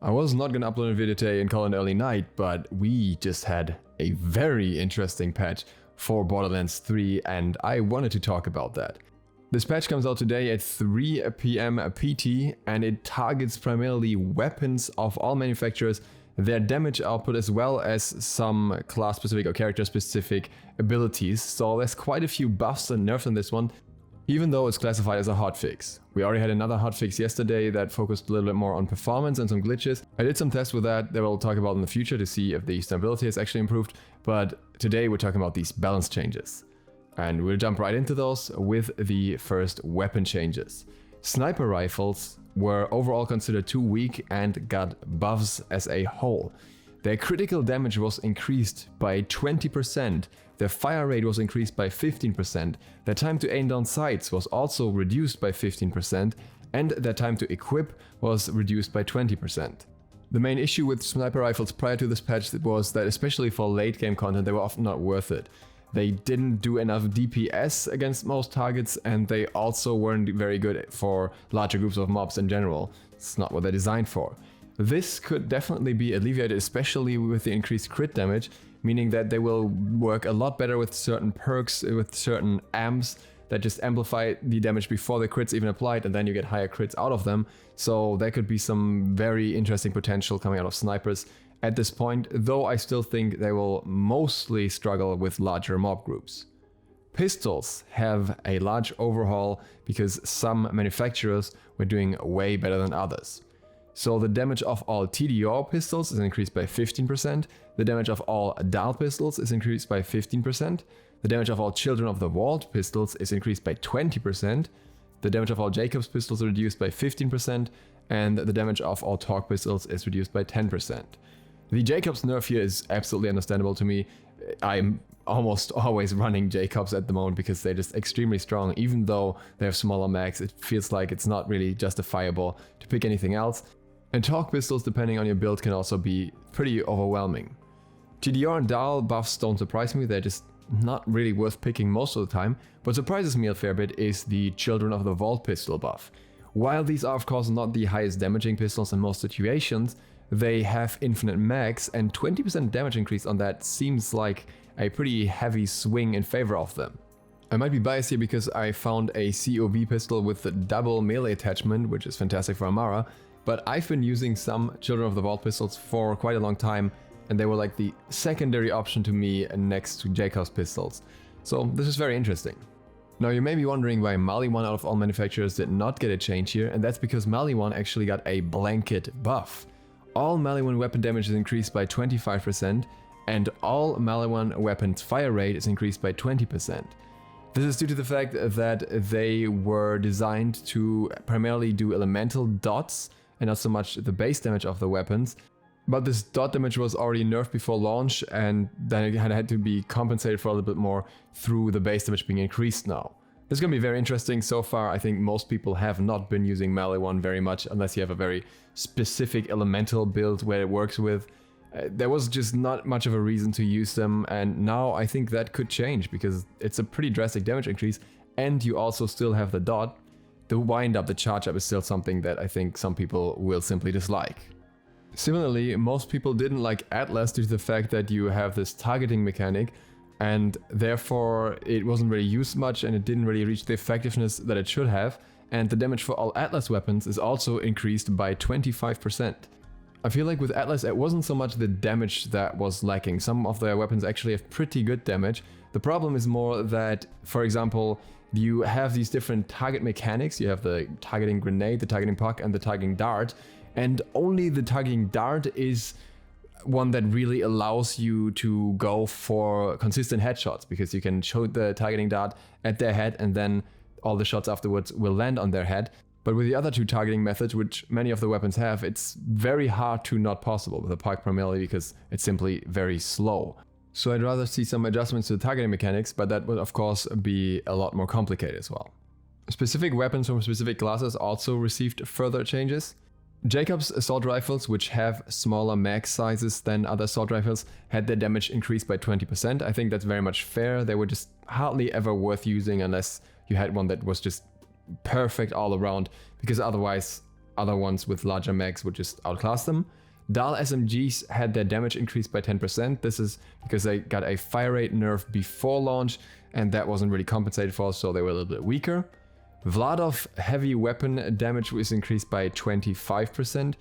I was not gonna upload a video today and call it early night, but we just had a very interesting patch for Borderlands 3 and I wanted to talk about that. This patch comes out today at 3 PM PT and it targets primarily weapons of all manufacturers, their damage output as well as some class specific or character specific abilities. So there's quite a few buffs and nerfs in this one, even though it's classified as a hotfix. We already had another hotfix yesterday that focused a little bit more on performance and some glitches. I did some tests with that we'll talk about in the future to see if the stability has actually improved, but today we're talking about these balance changes. And we'll jump right into those with the first weapon changes. Sniper rifles were overall considered too weak and got buffs as a whole. Their critical damage was increased by 20%, their fire rate was increased by 15%, their time to aim down sights was also reduced by 15%, and their time to equip was reduced by 20%. The main issue with sniper rifles prior to this patch was that especially for late game content they were often not worth it. They didn't do enough DPS against most targets and they also weren't very good for larger groups of mobs in general. It's not what they're designed for. This could definitely be alleviated, especially with the increased crit damage, meaning that they will work a lot better with certain perks, with certain amps that just amplify the damage before the crits even applied, and then you get higher crits out of them. So there could be some very interesting potential coming out of snipers at this point, though I still think they will mostly struggle with larger mob groups. Pistols have a large overhaul because some manufacturers were doing way better than others. So the damage of all TEDIORE pistols is increased by 15%, the damage of all DAHL pistols is increased by 15%, the damage of all Children of the Vault pistols is increased by 20%, the damage of all Jacobs pistols is reduced by 15%, and the damage of all Torque pistols is reduced by 10%. The Jacobs nerf here is absolutely understandable to me. I'm almost always running Jacobs at the moment because they're just extremely strong. Even though they have smaller mags, it feels like it's not really justifiable to pick anything else. And Torque pistols, depending on your build, can also be pretty overwhelming. TEDIORE and DAHL buffs don't surprise me, they're just not really worth picking most of the time. What surprises me a fair bit is the Children of the Vault pistol buff. While these are of course not the highest damaging pistols in most situations, they have infinite mags, and 20% damage increase on that seems like a pretty heavy swing in favor of them. I might be biased here because I found a COV pistol with the double melee attachment, which is fantastic for Amara, but I've been using some Children of the Vault pistols for quite a long time, and they were like the secondary option to me next to Jacobs pistols. So this is very interesting. Now you may be wondering why Maliwan out of all manufacturers did not get a change here, and that's because Maliwan actually got a blanket buff. All Maliwan weapon damage is increased by 25%, and all Maliwan weapons fire rate is increased by 20%. This is due to the fact that they were designed to primarily do elemental dots and not so much the base damage of the weapons. But this dot damage was already nerfed before launch, and then it had to be compensated for a little bit more through the base damage being increased now. This is going to be very interesting. So far, I think most people have not been using Maliwan very much, unless you have a very specific elemental build where it works with. There was just not much of a reason to use them, and now I think that could change because it's a pretty drastic damage increase, and you also still have the dot. The wind up, the charge up is still something that I think some people will simply dislike. Similarly, most people didn't like Atlas due to the fact that you have this targeting mechanic, and therefore it wasn't really used much and it didn't really reach the effectiveness that it should have, and the damage for all Atlas weapons is also increased by 25%. I feel like with Atlas it wasn't so much the damage that was lacking. Some of their weapons actually have pretty good damage. The problem is more that, for example, you have these different target mechanics. You have the targeting grenade, the targeting puck, and the targeting dart, and only the targeting dart is one that really allows you to go for consistent headshots, because you can shoot the targeting dart at their head and then all the shots afterwards will land on their head. But with the other two targeting methods, which many of the weapons have, it's very hard to not possible with the puck primarily because it's simply very slow. So I'd rather see some adjustments to the targeting mechanics, but that would of course be a lot more complicated as well. Specific weapons from specific classes also received further changes. Jacobs assault rifles, which have smaller mag sizes than other assault rifles, had their damage increased by 20%. I think that's very much fair. They were just hardly ever worth using unless you had one that was just perfect all around, because otherwise other ones with larger mags would just outclass them. DAHL SMGs had their damage increased by 10%. This is because they got a fire rate nerf before launch, and that wasn't really compensated for, so they were a little bit weaker. VLADOF heavy weapon damage was increased by 25%.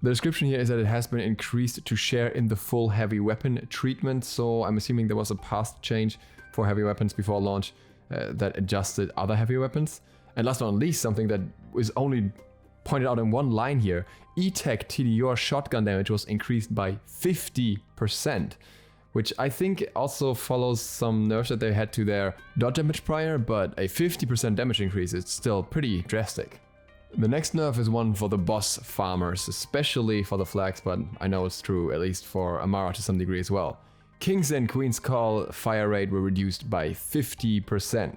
The description here is that it has been increased to share in the full heavy weapon treatment, so I'm assuming there was a past change for heavy weapons before launch that adjusted other heavy weapons. And last but not least, something that was only pointed out in one line here, E-Tech TEDIORE shotgun damage was increased by 50%, which I think also follows some nerfs that they had to their dot damage prior, but a 50% damage increase is still pretty drastic. The next nerf is one for the boss farmers, especially for the flags, but I know it's true at least for Amara to some degree as well. King's and Queen's Call fire rate were reduced by 50%.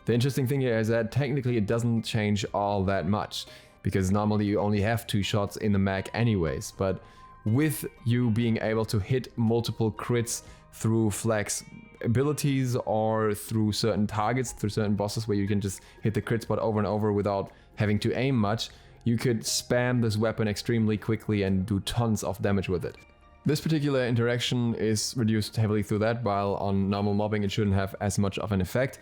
The interesting thing here is that technically it doesn't change all that much, because normally you only have 2 shots in the mag anyways, but with you being able to hit multiple crits through flags abilities or through certain targets, through certain bosses where you can just hit the crit spot over and over without having to aim much, you could spam this weapon extremely quickly and do tons of damage with it. This particular interaction is reduced heavily through that, while on normal mobbing it shouldn't have as much of an effect.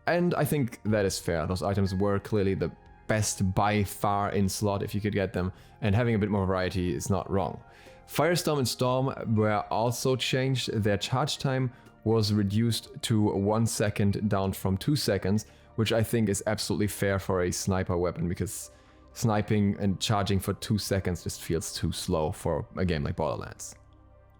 And I think that is fair. Those items were clearly the best by far in SLOTH if you could get them, and having a bit more variety is not wrong. Firestorm and Storm were also changed. Their charge time was reduced to 1 second down from 2 seconds, which I think is absolutely fair for a sniper weapon, because sniping and charging for 2 seconds just feels too slow for a game like Borderlands.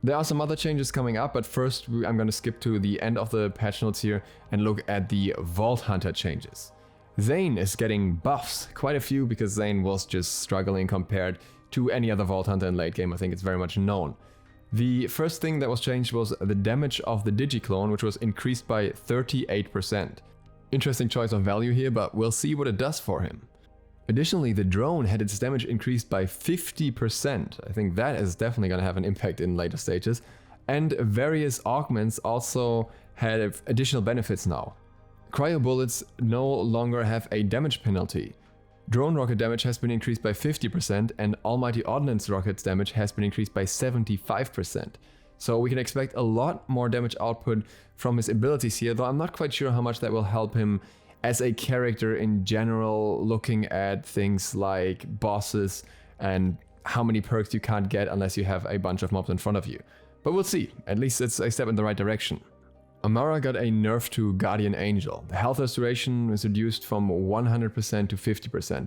There are some other changes coming up, but first I'm going to skip to the end of the patch notes here and look at the Vault Hunter changes. Zane is getting buffs, quite a few, because Zane was just struggling compared to any other Vault Hunter in late game. I think it's very much known. The first thing that was changed was the damage of the Digiclone, which was increased by 38%. Interesting choice of value here, but we'll see what it does for him. Additionally, the drone had its damage increased by 50%. I think that is definitely going to have an impact in later stages. And various augments also had additional benefits now. Cryo bullets no longer have a damage penalty. Drone rocket damage has been increased by 50%, and Almighty Ordnance rockets damage has been increased by 75%. So we can expect a lot more damage output from his abilities here, though I'm not quite sure how much that will help him as a character in general, looking at things like bosses and how many perks you can't get unless you have a bunch of mobs in front of you. But we'll see, at least it's a step in the right direction. Amara got a nerf to Guardian Angel. The health restoration was reduced from 100% to 50%.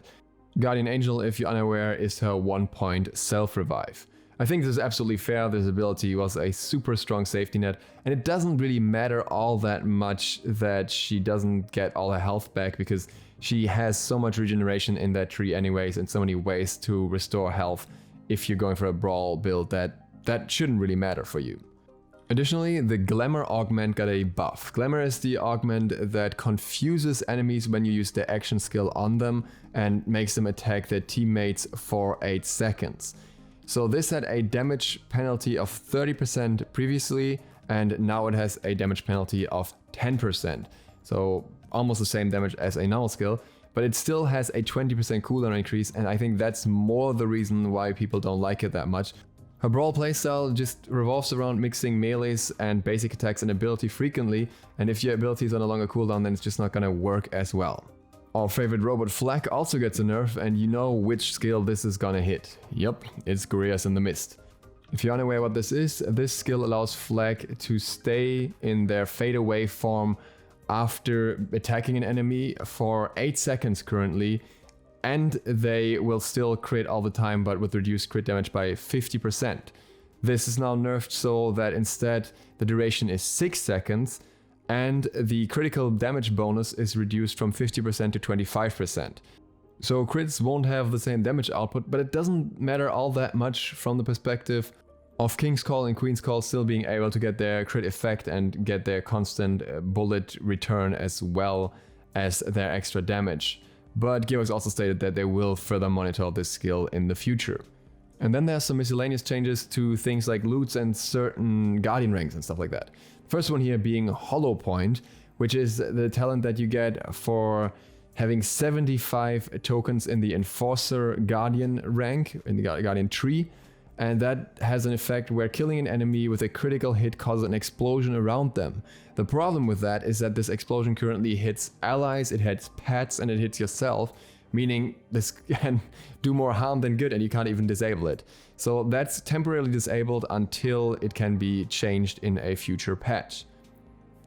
Guardian Angel, if you're unaware, is her 1-point self-revive. I think this is absolutely fair. This ability was a super strong safety net, and it doesn't really matter all that much that she doesn't get all her health back, because she has so much regeneration in that tree anyways, and so many ways to restore health if you're going for a brawl build that shouldn't really matter for you. Additionally, the Glamour augment got a buff. Glamour is the augment that confuses enemies when you use their action skill on them and makes them attack their teammates for 8 seconds. So this had a damage penalty of 30% previously, and now it has a damage penalty of 10%. So almost the same damage as a normal skill, but it still has a 20% cooldown increase, and I think that's more the reason why people don't like it that much. Her brawl playstyle just revolves around mixing melees and basic attacks and ability frequently, and if your ability is on a longer cooldown, then it's just not gonna work as well. Our favorite robot Flak also gets a nerf, and you know which skill this is gonna hit. Yup, it's Guerrillas in the Mist. If you're unaware what this is, this skill allows Flak to stay in their fade away form after attacking an enemy for 8 seconds currently, and they will still crit all the time, but with reduced crit damage by 50%. This is now nerfed so that instead the duration is 6 seconds, and the critical damage bonus is reduced from 50% to 25%. So crits won't have the same damage output, but it doesn't matter all that much from the perspective of King's Call and Queen's Call still being able to get their crit effect and get their constant bullet return as well as their extra damage. But Gearbox also stated that they will further monitor this skill in the future. And then there's some miscellaneous changes to things like loots and certain Guardian ranks and stuff like that. First one here being Hollow Point, which is the talent that you get for having 75 tokens in the Enforcer Guardian rank, in the Guardian tree, and that has an effect where killing an enemy with a critical hit causes an explosion around them. The problem with that is that this explosion currently hits allies, it hits pets, and it hits yourself, meaning this can do more harm than good and you can't even disable it. So that's temporarily disabled until it can be changed in a future patch.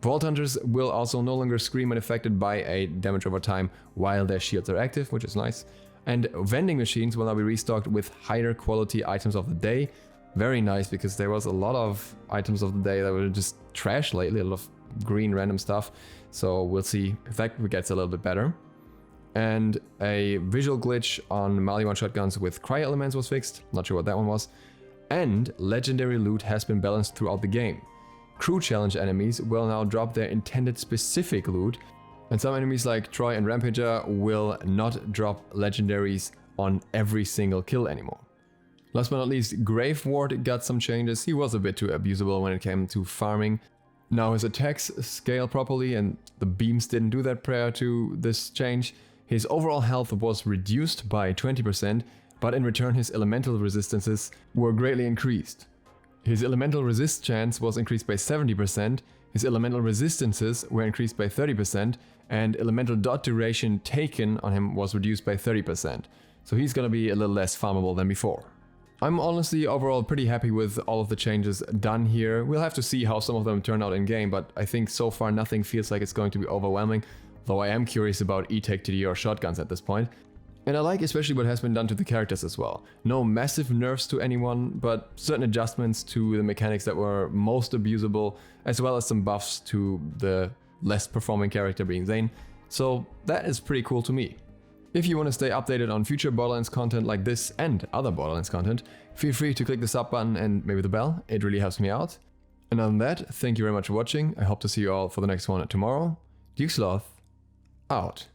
Vault Hunters will also no longer scream when affected by a damage over time while their shields are active, which is nice. And vending machines will now be restocked with higher quality items of the day. Very nice, because there was a lot of items of the day that were just trash lately, a lot of green random stuff. So we'll see if that gets a little bit better. And a visual glitch on Maliwan shotguns with cryo elements was fixed, not sure what that one was. And legendary loot has been balanced throughout the game. Crew challenge enemies will now drop their intended specific loot, and some enemies like Troy and Rampager will not drop legendaries on every single kill anymore. Last but not least, GRAVEWARD got some changes. He was a bit too abusable when it came to farming. Now his attacks scale properly, and the beams didn't do that prior to this change. His overall health was reduced by 20%, but in return his elemental resistances were greatly increased. His elemental resist chance was increased by 70%, his elemental resistances were increased by 30%, and elemental dot duration taken on him was reduced by 30%. So he's gonna be a little less farmable than before. I'm honestly overall pretty happy with all of the changes done here. We'll have to see how some of them turn out in game, but I think so far nothing feels like it's going to be overwhelming, though I am curious about E-Tech TEDIORE shotguns at this point. And I like especially what has been done to the characters as well. No massive nerfs to anyone, but certain adjustments to the mechanics that were most abusable, as well as some buffs to the less performing character being Zane. So that is pretty cool to me. If you want to stay updated on future Borderlands content like this and other Borderlands content, feel free to click the sub button and maybe the bell, it really helps me out. And other than that, thank you very much for watching, I hope to see you all for the next one tomorrow. DukeSloth, out.